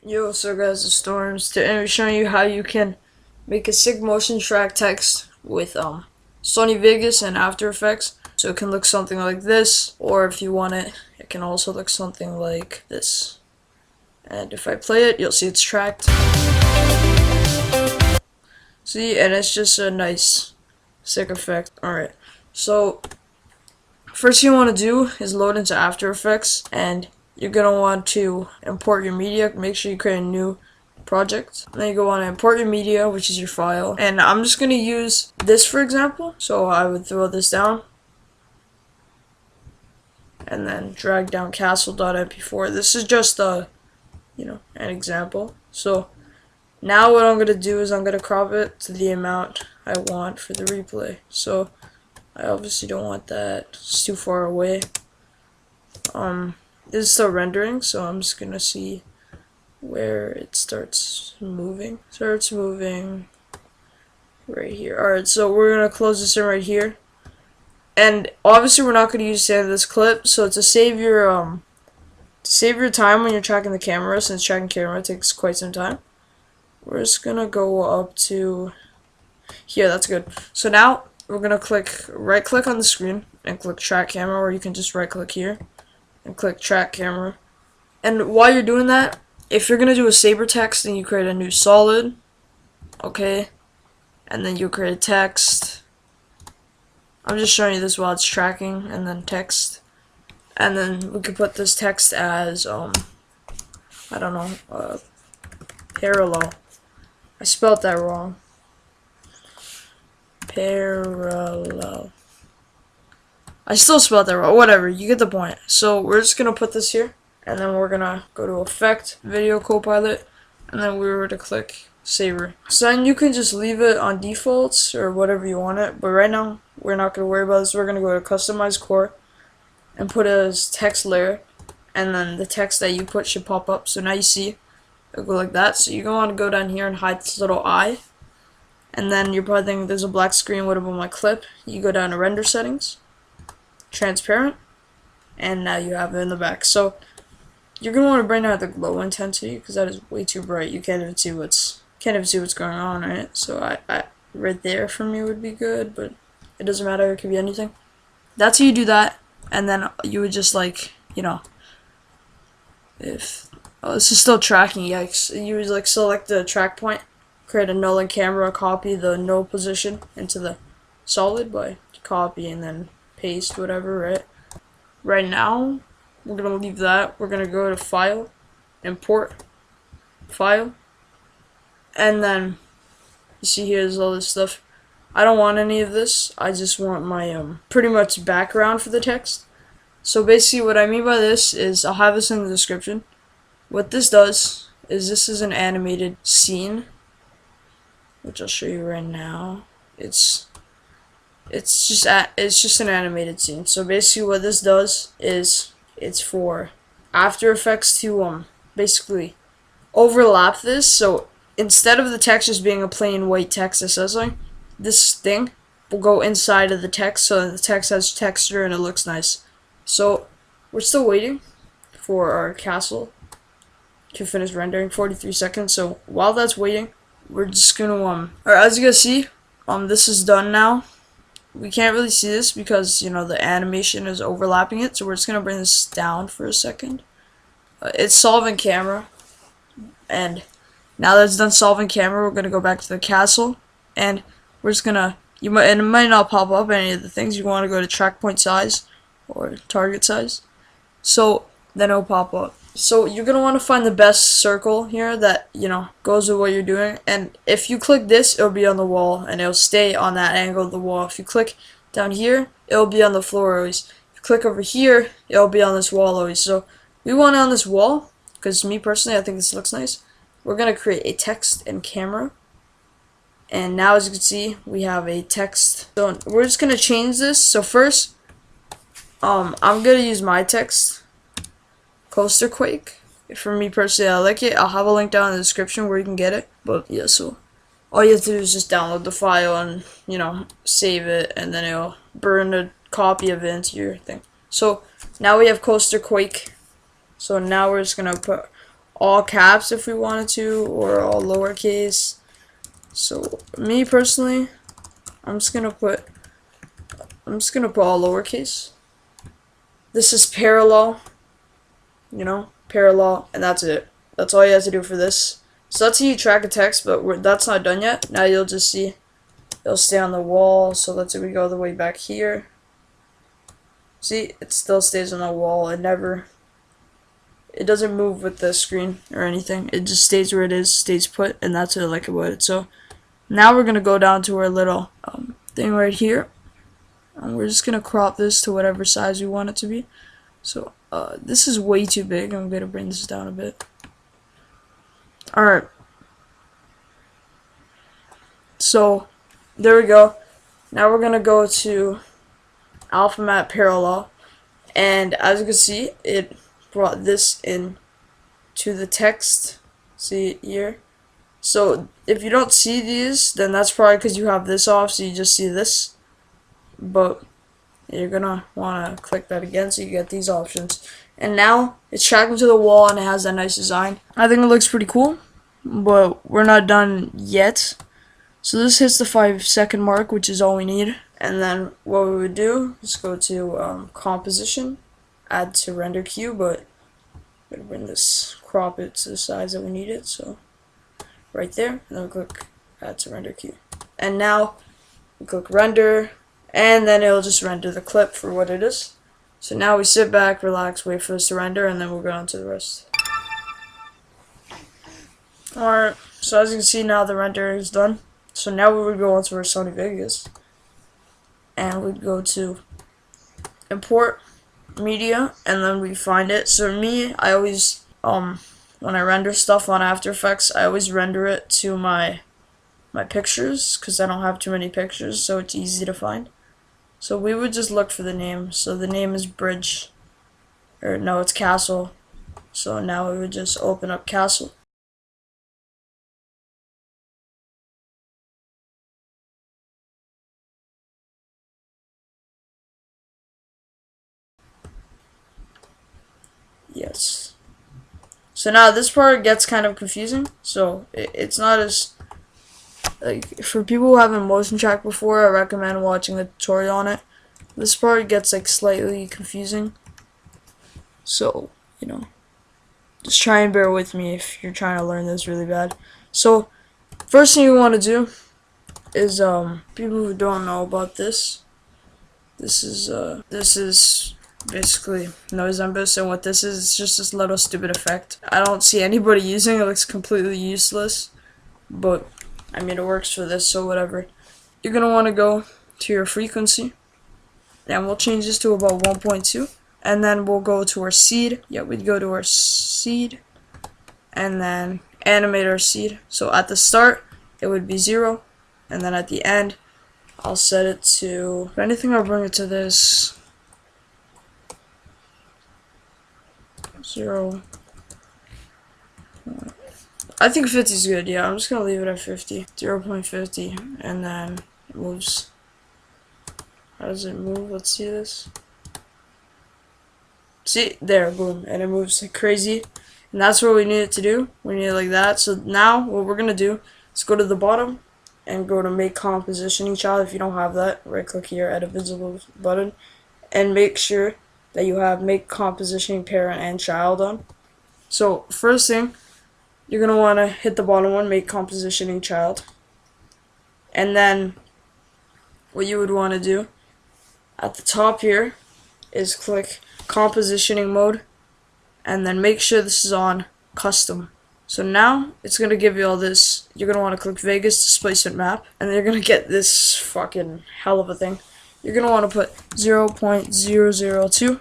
Yo, so guys, it's Storms. Today I'm showing you how you can make a sick motion track text with Sony Vegas and After Effects. So it can look something like this, or if you want it, it can also look something like this. And if I play it, you'll see it's tracked. See, and it's just a nice, sick effect. Alright, so first thing you want to do is load into After Effects, and you're going to want to import your media. Make sure you create a new project. Then you go on to import your media, which is your file. And I'm just going to use this for example. So I would throw this down. And then drag down castle.mp4. This is just an example. So now what I'm going to do is I'm going to crop it to the amount I want for the replay. So I obviously don't want that. It's too far away. This is still rendering, so I'm just gonna see where it starts moving. Starts moving right here. Alright, so we're gonna close this in right here. And obviously we're not gonna use the end of this clip, so to save your time when you're tracking the camera, since tracking camera takes quite some time, we're just gonna go up to here. That's good. So now we're gonna right click on the screen and click track camera, or you can just right click here and click track camera. And while you're doing that, if you're gonna do a saber text, then you create a new solid, okay, and then you create a text. I'm just showing you this while it's tracking, and then text, and then we could put this text as I don't know, parallel. I spelled that wrong. Parallel. I still spelled that wrong. Whatever, you get the point. So we're just gonna put this here, and then we're gonna go to Effect, Video Copilot, and then we were to click Saber. So then you can just leave it on defaults or whatever you want it. But right now we're not gonna worry about this. We're gonna go to Customize Core and put it as text layer, and then the text that you put should pop up. So now you see it'll go like that. So you're gonna want to go down here and hide this little eye, and then you're probably thinking there's a black screen. What about my clip? You go down to Render Settings, Transparent, and now you have it in the back. So you're gonna want to bring down the glow intensity because that is way too bright. You can't even see what's going on, right? So I right there for me would be good, but it doesn't matter. It could be anything. That's how you do that, and then you would just if this is still tracking, yikes. You would select the track point, create a null in camera, copy the null position into the solid by copy and then paste whatever, right? Right now, we're gonna leave that. We're gonna go to File, Import, File, and then you see here's all this stuff. I don't want any of this. I just want my pretty much background for the text. So basically, what I mean by this is I'll have this in the description. What this does is this is an animated scene, which I'll show you right now. It's just an animated scene. So basically what this does is it's for After Effects to basically overlap this. So instead of the text just being a plain white text that says something, this thing will go inside of the text so that the text has texture and it looks nice. So we're still waiting for our castle to finish rendering, 43 seconds. So while that's waiting, we're just gonna alright, as you guys see, this is done now. We can't really see this because, the animation is overlapping it, so we're just going to bring this down for a second. It's solving camera, and now that it's done solving camera, we're going to go back to the castle, and we're just going to, and it might not pop up any of the things. You want to go to track point size or target size, so then it'll pop up. So you're going to want to find the best circle here that, goes with what you're doing. And if you click this, it'll be on the wall, and it'll stay on that angle of the wall. If you click down here, it'll be on the floor always. If you click over here, it'll be on this wall always. So we want it on this wall, because me personally, I think this looks nice. We're going to create a text and camera. And now, as you can see, we have a text. So we're just going to change this. So first, I'm going to use my text. Coaster Quake. For me personally, I like it. I'll have a link down in the description where you can get it. But yeah, so all you have to do is just download the file and, save it, and then it'll burn a copy of it into your thing. So now we have Coaster Quake. So now we're just gonna put all caps if we wanted to, or all lowercase. So me personally, I'm just gonna put all lowercase. This is parallel, parallel, and that's it. That's all you have to do for this. So that's how you track a text, but that's not done yet. Now you'll just see it'll stay on the wall. So let's say we go all the way back here. See, it still stays on the wall. It doesn't move with the screen or anything. It just stays where it is, stays put, and that's what I like about it. So now we're gonna go down to our little thing right here, and we're just gonna crop this to whatever size we want it to be. So this is way too big. I'm gonna bring this down a bit. Alright. So there we go. Now we're gonna go to alpha parallel, and as you can see, it brought this in to the text. See it here? So if you don't see these, then that's probably because you have this off, so you just see this. But you're gonna wanna click that again so you get these options. And now it's tracking to the wall and it has that nice design. I think it looks pretty cool, but we're not done yet. So this hits the 5-second mark, which is all we need. And then what we would do is go to composition, add to render queue, but I'm gonna bring this, crop it to the size that we need it. So right there, and then we click add to render queue. And now we click render, and then it'll just render the clip for what it is. So now we sit back, relax, wait for this to render, and then we'll go on to the rest. Alright, so as you can see now the render is done. So now we would go onto our Sony Vegas, and we'd go to import media, and then we find it. So me, I always when I render stuff on After Effects, I always render it to my pictures, because I don't have too many pictures, so it's easy to find. So we would just look for the name. So the name is Bridge, or no, it's Castle. So now we would just open up Castle. Yes. So now this part gets kind of confusing. So it's not as, like, for people who haven't motion tracked before, I recommend watching the tutorial on it. This part gets like slightly confusing. So, just try and bear with me if you're trying to learn this really bad. So, first thing you want to do is people who don't know about this. This is basically noise embus, and what this is, it's just this little stupid effect. I don't see anybody using it. It looks completely useless, but I mean it works for this, so whatever. You're gonna want to go to your frequency, and we'll change this to about 1.2, and then we'll go to our seed. Yeah, we'd go to our seed, and then animate our seed. So at the start it would be 0, and then at the end I'll set it to, if anything, I'll bring it to this 0. I think 50 is good. Yeah, I'm just gonna leave it at 50. 0.50, and then it moves. How does it move? Let's see this. See, there, boom, and it moves like crazy. And that's what we need it to do. We need it like that. So now what we're gonna do is go to the bottom and go to make compositioning child. If you don't have that, right click here, edit visible button, and make sure that you have make compositioning parent and child on. So first thing, you're gonna want to hit the bottom one, make compositioning child, and then what you would want to do at the top here is click compositioning mode, and then make sure this is on custom. So now it's gonna give you all this. You're gonna want to click Vegas displacement map, and you're gonna get this fucking hell of a thing. You're gonna want to put 0.002,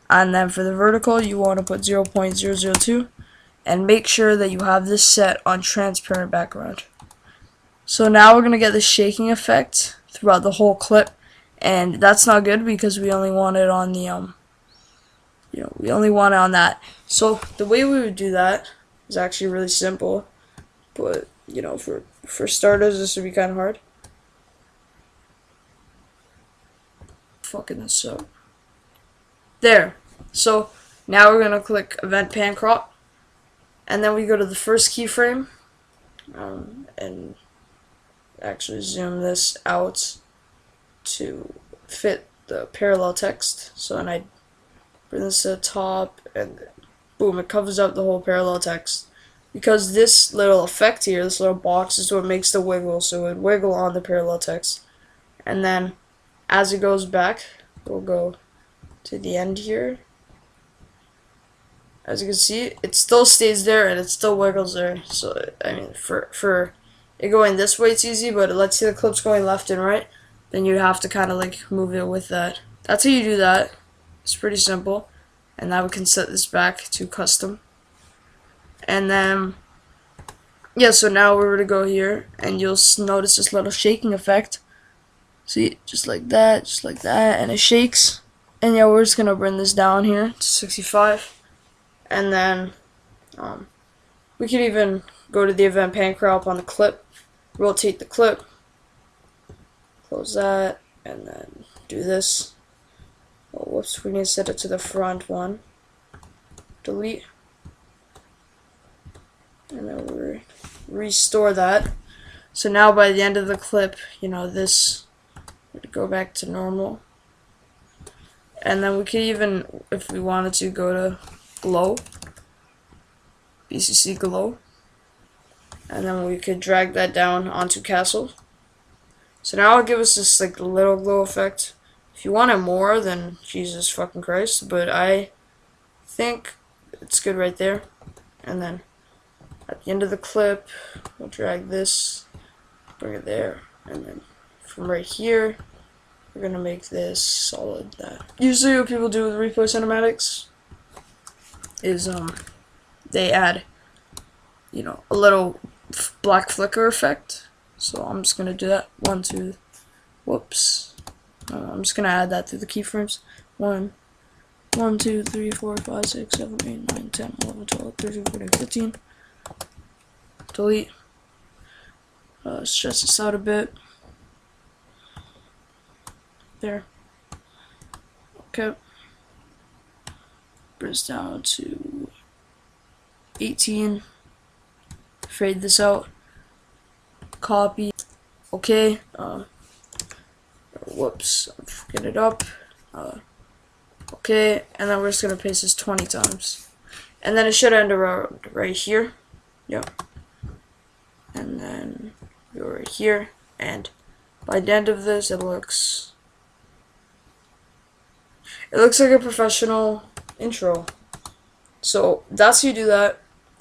and then for the vertical you want to put 0.002, and make sure that you have this set on transparent background. So now we're gonna get the shaking effect throughout the whole clip, and that's not good because we only want it on the we only want it on that. So the way we would do that is actually really simple, but for starters this would be kind of hard. Fucking this up. There. So now we're gonna click event pan crop, And then we go to the first keyframe, and actually zoom this out to fit the parallel text. So then I bring this to the top, and boom, it covers up the whole parallel text. Because this little effect here, this little box, is what makes the wiggle, so it would wiggle on the parallel text. And then as it goes back, we'll go to the end here. As you can see, it still stays there and it still wiggles there. So I mean, for it going this way, it's easy, but let's say the clip's going left and right, then you'd have to kind of like move it with that. That's how you do that. It's pretty simple. And now we can set this back to custom. And then, yeah, so now we're going to go here, and you'll notice this little shaking effect. See, just like that, and it shakes. And yeah, we're just going to bring this down here to 65. And then we can even go to the event pan crop on the clip, rotate the clip, close that, and then do this. Oh, whoops, we need to set it to the front one. Delete. And then we restore that. So now by the end of the clip, you know, this would go back to normal. And then we could even, if we wanted to, go to glow, BCC glow, and then we could drag that down onto castle. So now it'll give us this like little glow effect. If you wanted more, then Jesus fucking Christ, but I think it's good right there. And then at the end of the clip, we'll drag this, bring it there, and then from right here, we're gonna make this solid. That usually what people do with replay cinematics is they add, you know, a little black flicker effect. So I'm just gonna do that. I'm just gonna add that to the keyframes. 1, 2, 3, 4, 5, 6, 7, 8, 9, 10, 11, 12, 13, 14, 15. Delete. Stretch this out a bit. There. Okay. Bring this down to 18. Fade this out. Copy. Okay. Whoops. Get it up. Okay. And then we're just gonna paste this 20 times. And then it should end around right here. Yep. And then go right here. And by the end of this, it looks like a professional intro. So that's how you do that.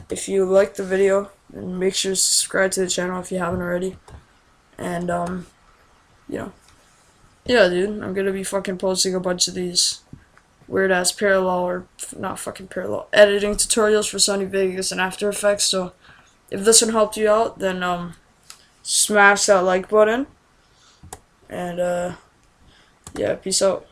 If you liked the video, then make sure to subscribe to the channel if you haven't already. And you know, yeah, dude, I'm gonna be fucking posting a bunch of these weird ass parallel, or not fucking parallel, editing tutorials for Sony Vegas and After Effects. So if this one helped you out, then smash that like button. And yeah, peace out.